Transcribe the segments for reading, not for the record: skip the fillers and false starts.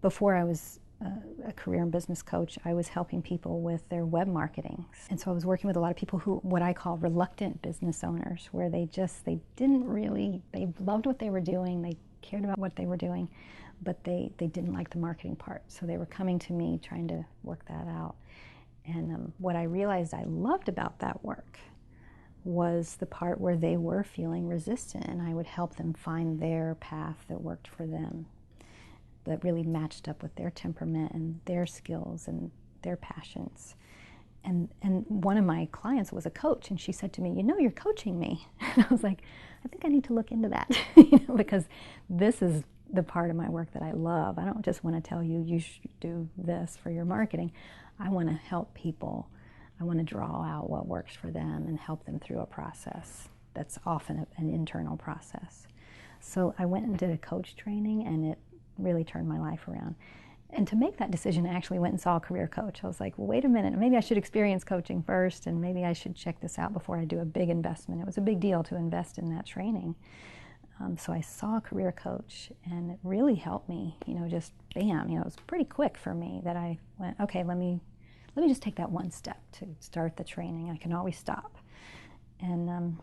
Before I was a career and business coach, I was helping people with their web marketing. And so I was working with a lot of people who, what I call reluctant business owners, where they loved what they were doing, they cared about what they were doing, but they didn't like the marketing part. So they were coming to me trying to work that out. And what I realized I loved about that work was the part where they were feeling resistant, and I would help them find their path that worked for them, that really matched up with their temperament and their skills and their passions. And one of my clients was a coach, and she said to me, "You know, you're coaching me." And I was like, I think I need to look into that, because this is the part of my work that I love. I don't just want to tell you, you should do this for your marketing. I want to help people. I want to draw out what works for them and help them through a process that's often an internal process. So I went and did a coach training, and it really turned my life around. And to make that decision, I actually went and saw a career coach. I was like, well, wait a minute, maybe I should experience coaching first, and maybe I should check this out before I do a big investment. It was a big deal to invest in that training. So I saw a career coach, and it really helped me, just bam, it was pretty quick for me that I went, okay, let me just take that one step to start the training. I can always stop. And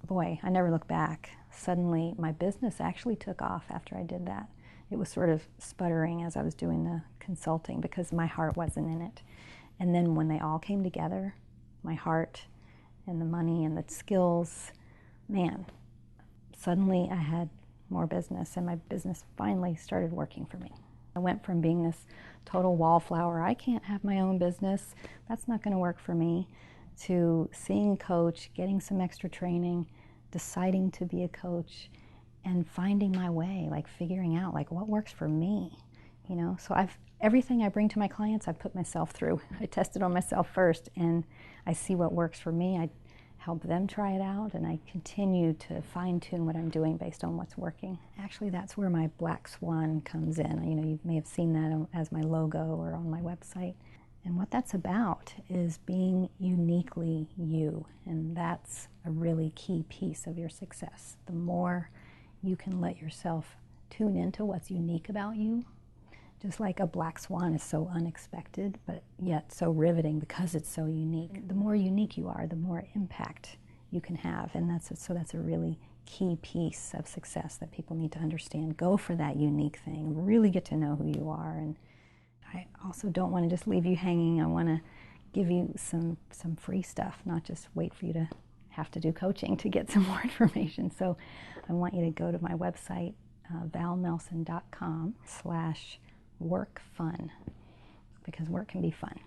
boy, I never looked back. Suddenly, my business actually took off after I did that. It was sort of sputtering as I was doing the consulting because my heart wasn't in it. And then when they all came together, my heart and the money and the skills, man, suddenly I had more business, and my business finally started working for me. I went from being this total wallflower, I can't have my own business, that's not going to work for me, to seeing a coach, getting some extra training, deciding to be a coach, and finding my way, like figuring out like what works for me, So everything I bring to my clients, I put myself through. I test it on myself first, and I see what works for me. I help them try it out, and I continue to fine-tune what I'm doing based on what's working. Actually, that's where my black swan comes in. You may have seen that as my logo or on my website. And what that's about is being uniquely you, and that's a really key piece of your success. The more you can let yourself tune into what's unique about you, just like a black swan is so unexpected, but yet so riveting because it's so unique. The more unique you are, the more impact you can have, and that's a really key piece of success that people need to understand. Go for that unique thing, really get to know who you are. And I also don't want to just leave you hanging. I want to give you some free stuff, not just wait for you to have to do coaching to get some more information. So I want you to go to my website, valmelson.com/workfun, because work can be fun.